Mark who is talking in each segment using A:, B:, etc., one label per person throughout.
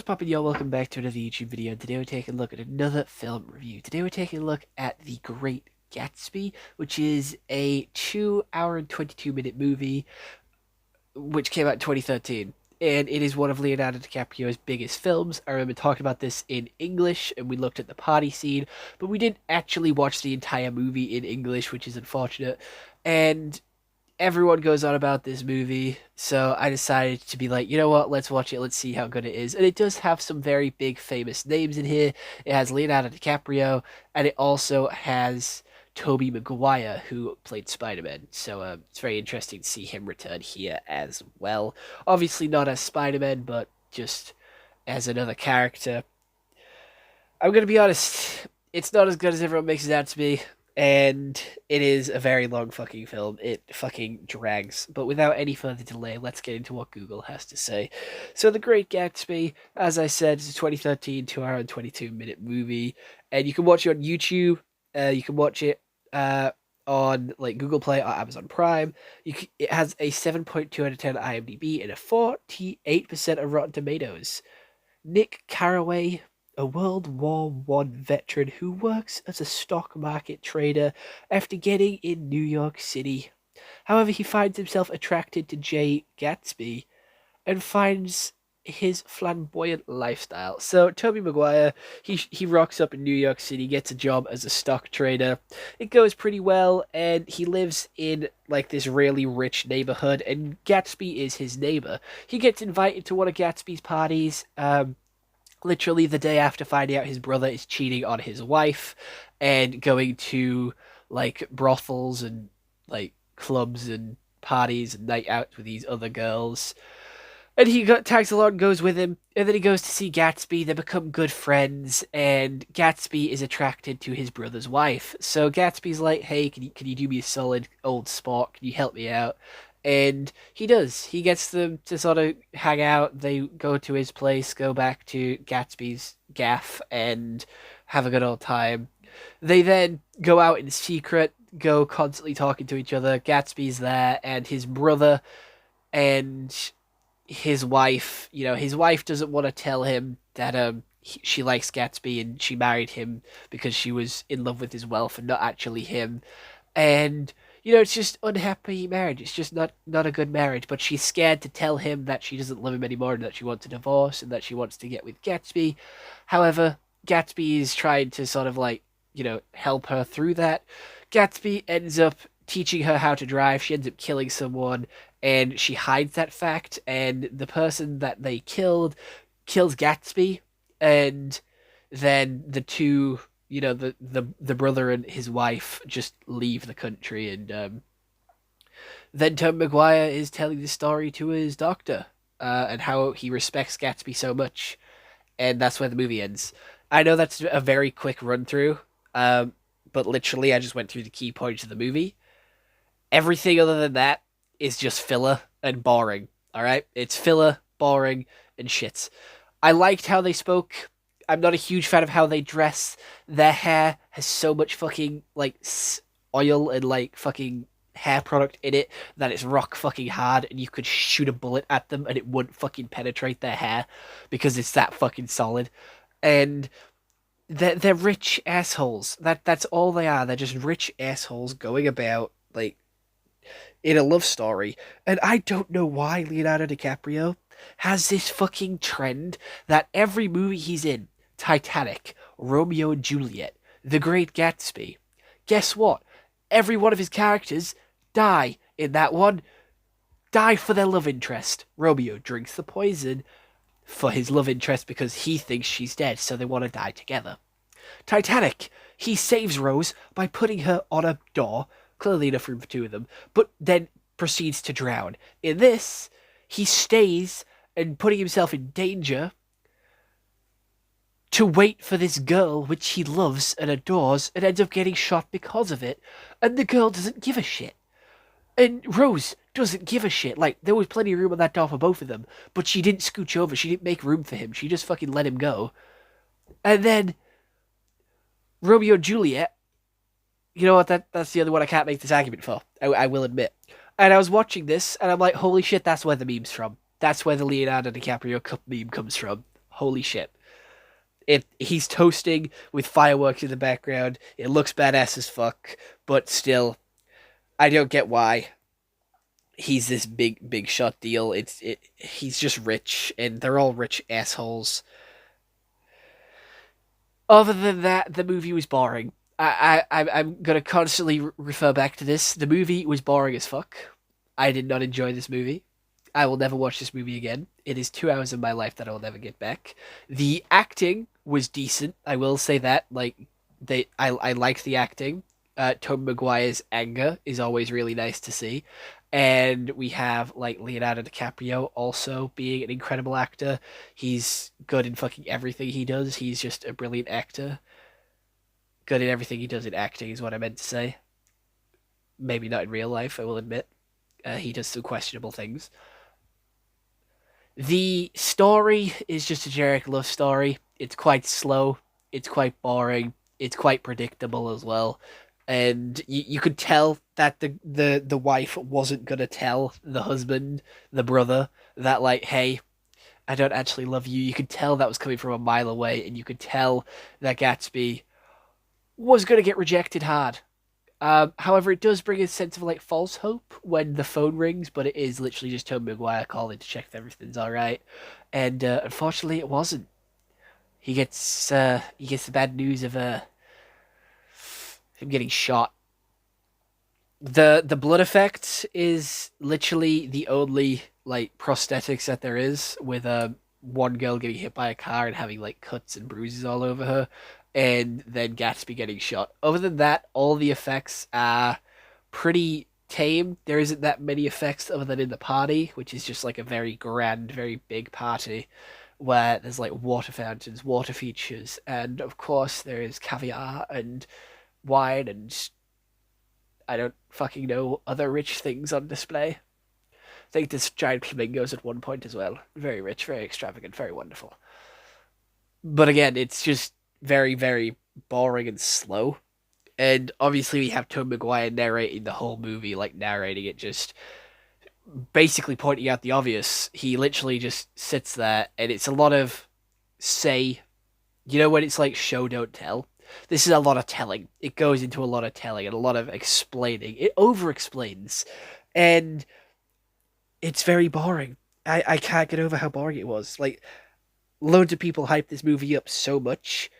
A: poppin', y'all? Welcome back to another YouTube video. Today we're taking a look at another film review. Today we're taking a look at The Great Gatsby, which is a 2 hour and 22-minute movie which came out in 2013. And it is one of Leonardo DiCaprio's biggest films. I remember talking about this in English, and we looked at the party scene, but we didn't actually watch the entire movie in English, which is unfortunate. And everyone goes on about this movie, so I decided to be like, you know what, let's watch it, let's see how good it is. And it does have some very big famous names in here. It has Leonardo DiCaprio, and it also has Tobey Maguire, who played Spider-Man. So it's very interesting to see him return here as well. Obviously not as Spider-Man, but just as another character. I'm gonna be honest, it's not as good as everyone makes it out to be, and it is a very long fucking film. It fucking drags. But without any further delay, let's get into what Google has to say. So, The Great Gatsby, as I said, is a 2013 2 hour and 22-minute movie, and you can watch it on YouTube. You can watch it on like Google Play or Amazon Prime. It has a 7.2 out of 10 IMDb and a 48% of Rotten Tomatoes. Nick Carraway, a World War One veteran who works as a stock market trader after getting in New York City. However, he finds himself attracted to Jay Gatsby and finds his flamboyant lifestyle. So Tobey Maguire, he rocks up in New York City, gets a job as a stock trader. It goes pretty well, and he lives in like this really rich neighborhood, and Gatsby is his neighbor. He gets invited to one of Gatsby's parties. Literally the day after finding out his brother is cheating on his wife and going to like brothels and like clubs and parties and night outs with these other girls. And tags along, goes with him, and then he goes to see Gatsby. They become good friends, and Gatsby is attracted to his brother's wife. So Gatsby's like, "Hey, can you do me a solid, old sport? Can you help me out?" And he does. He gets them to sort of hang out. They go to his place, go back to Gatsby's gaff, and have a good old time. They then go out in secret, go constantly talking to each other. Gatsby's there, and his brother and his wife, his wife doesn't want to tell him that she likes Gatsby and she married him because she was in love with his wealth and not actually him. And it's just unhappy marriage. It's just not a good marriage. But she's scared to tell him that she doesn't love him anymore and that she wants a divorce and that she wants to get with Gatsby. However, Gatsby is trying to sort of like help her through that. Gatsby ends up teaching her how to drive. She ends up killing someone, and she hides that fact. And the person that they kills Gatsby, and then the two, the brother and his wife just leave the country, and then Tom Maguire is telling the story to his doctor, and how he respects Gatsby so much, and that's where the movie ends. I know that's a very quick run through, but literally I just went through the key points of the movie. Everything other than that is just filler and boring. All right, it's filler, boring, and shit. I liked how they spoke. I'm not a huge fan of how they dress. Their hair has so much fucking like oil and like fucking hair product in it that it's rock fucking hard, and you could shoot a bullet at them and it wouldn't fucking penetrate their hair because it's that fucking solid. And they're rich assholes. That's all they are. They're just rich assholes going about like in a love story. And I don't know why Leonardo DiCaprio has this fucking trend that every movie he's in, Titanic, Romeo and Juliet, The Great Gatsby, guess what? Every one of his characters die in that one. Die for their love interest. Romeo drinks the poison for his love interest because he thinks she's dead, so they want to die together. Titanic, he saves Rose by putting her on a door, clearly enough room for two of them, but then proceeds to drown. In this, he stays and putting himself in danger to wait for this girl which he loves and adores, and ends up getting shot because of it, and the girl doesn't give a shit. And Rose doesn't give a shit. Like, there was plenty of room on that door for both of them, but she didn't scooch over, she didn't make room for him, she just fucking let him go. And then Romeo and Juliet, you know what, that's the other one I can't make this argument for, I will admit. And I was watching this, and I'm like, holy shit, that's where the meme's from. That's where the Leonardo DiCaprio meme comes from. holy shit. He's toasting with fireworks in the background. It looks badass as fuck, but still, I don't get why he's this big shot deal. He's just rich, and they're all rich assholes. Other than that, the movie was boring. I'm gonna constantly refer back to this. The movie was boring as fuck. I did not enjoy this movie. I will never watch this movie again. It is 2 hours of my life that I will never get back. The acting was decent. I will say that. Like I like the acting. Tobey Maguire's anger is always really nice to see, and we have like Leonardo DiCaprio also being an incredible actor. He's good in fucking everything he does. He's just a brilliant actor. Good in everything he does in acting is what I meant to say. Maybe not in real life, I will admit. He does some questionable things. The story is just a generic love story. It's quite slow. It's quite boring. It's quite predictable as well. And you could tell that the wife wasn't gonna tell the husband, the brother, that like, hey, I don't actually love you. You could tell that was coming from a mile away, and you could tell that Gatsby was gonna get rejected hard. However, it does bring a sense of like false hope when the phone rings, but it is literally just Tobey Maguire calling to check if everything's all right. And unfortunately, it wasn't. He gets the bad news of him getting shot. The blood effect is literally the only like prosthetics that there is, with one girl getting hit by a car and having like cuts and bruises all over her, and then Gatsby getting shot. Other than that, all the effects are pretty tame. There isn't that many effects other than in the party, which is just like a very grand, very big party where there's like water fountains, water features, and of course there is caviar and wine and I don't fucking know other rich things on display. I think there's giant flamingos at one point as well. Very rich, very extravagant, very wonderful. But again, it's just very, very boring and slow. And obviously, we have Tom Maguire narrating the whole movie, like narrating it, just basically pointing out the obvious. He literally just sits there, and it's a lot of say, when it's like show, don't tell. This is a lot of telling. It goes into a lot of telling and a lot of explaining. It over explains. And it's very boring. I can't get over how boring it was. Like, loads of people hyped this movie up so much.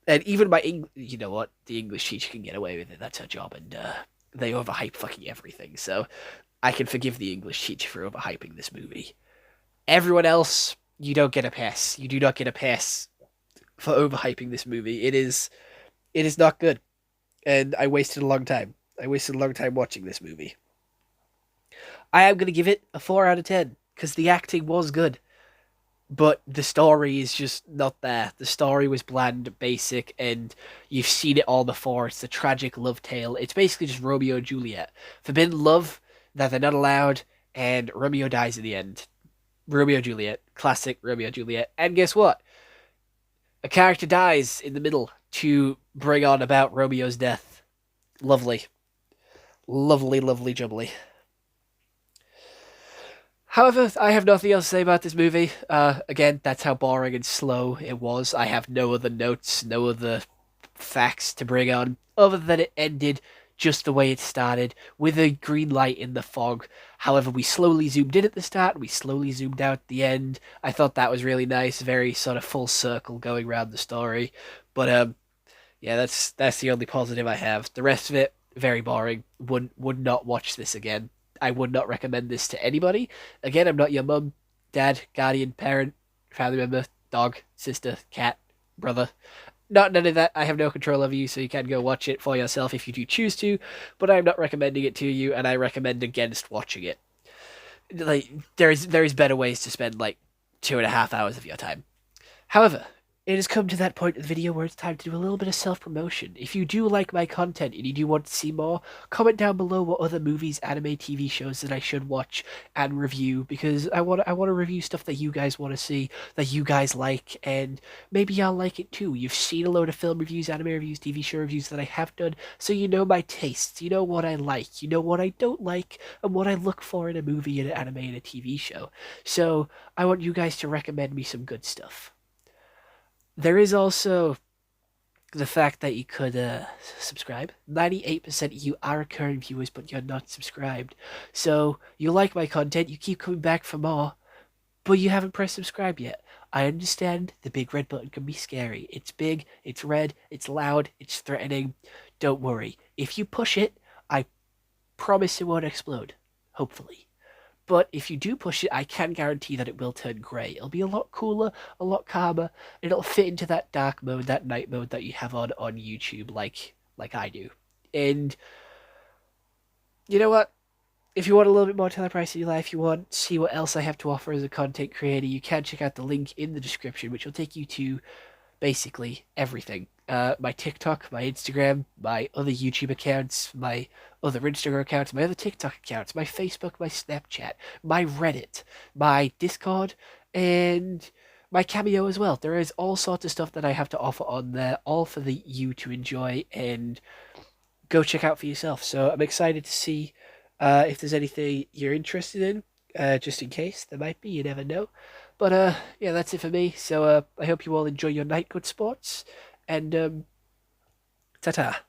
A: And even my you know what? The English teacher can get away with it. That's her job. And they overhype fucking everything. So I can forgive the English teacher for overhyping this movie. Everyone else, you don't get a pass. You do not get a pass for overhyping this movie. It is not good. And I wasted a long time. I wasted a long time watching this movie. I am going to give it a 4 out of 10 because the acting was good. But the story is just not there. The story was bland, basic, and you've seen it all before. It's a tragic love tale. It's basically just Romeo and Juliet. Forbidden love that they're not allowed, and Romeo dies in the end. Romeo and Juliet. Classic Romeo and Juliet. And guess what? A character dies in the middle to bring on about Romeo's death. Lovely. Lovely, lovely, jubbly. However, I have nothing else to say about this movie. Again, that's how boring and slow it was. I have no other notes, no other facts to bring on, other than it ended just the way it started, with a green light in the fog. However, we slowly zoomed in at the start, we slowly zoomed out at the end. I thought that was really nice, very sort of full circle going around the story. But yeah, that's the only positive I have. The rest of it, very boring. Would not watch this again. I would not recommend this to anybody. Again, I'm not your mum, dad, guardian, parent, family member, dog, sister, cat, brother. Not none of that. I have no control over you, so you can go watch it for yourself if you do choose to, but I'm not recommending it to you, and I recommend against watching it. Like, there is better ways to spend, like, 2.5 hours of your time. However, it has come to that point of the video where it's time to do a little bit of self-promotion. If you do like my content and you do want to see more, comment down below what other movies, anime, TV shows that I should watch and review, because I want to review stuff that you guys want to see, that you guys like, and maybe I'll like it too. You've seen a load of film reviews, anime reviews, TV show reviews that I have done, so you know my tastes, you know what I like, you know what I don't like, and what I look for in a movie, in an anime, and a TV show. So I want you guys to recommend me some good stuff. There is also the fact that you could subscribe. 98% of you are current viewers, but you're not subscribed. So you like my content, you keep coming back for more, but you haven't pressed subscribe yet. I understand the big red button can be scary. It's big, it's red, it's loud, it's threatening. Don't worry. If you push it, I promise it won't explode. Hopefully. But if you do push it, I can guarantee that it will turn grey. It'll be a lot cooler, a lot calmer, and it'll fit into that dark mode, that night mode that you have on YouTube, like I do. And you know what? If you want a little bit more teleprice in your life, you want to see what else I have to offer as a content creator, you can check out the link in the description, which will take you to basically everything. My TikTok, my Instagram, my other YouTube accounts, my other Instagram accounts, my other TikTok accounts, my Facebook, my Snapchat, my Reddit, my Discord, and my Cameo as well. There is all sorts of stuff that I have to offer on there, all for you to enjoy and go check out for yourself. So I'm excited to see if there's anything you're interested in, just in case. There might be, you never know. But yeah, that's it for me. So I hope you all enjoy your night, good sports, and ta ta.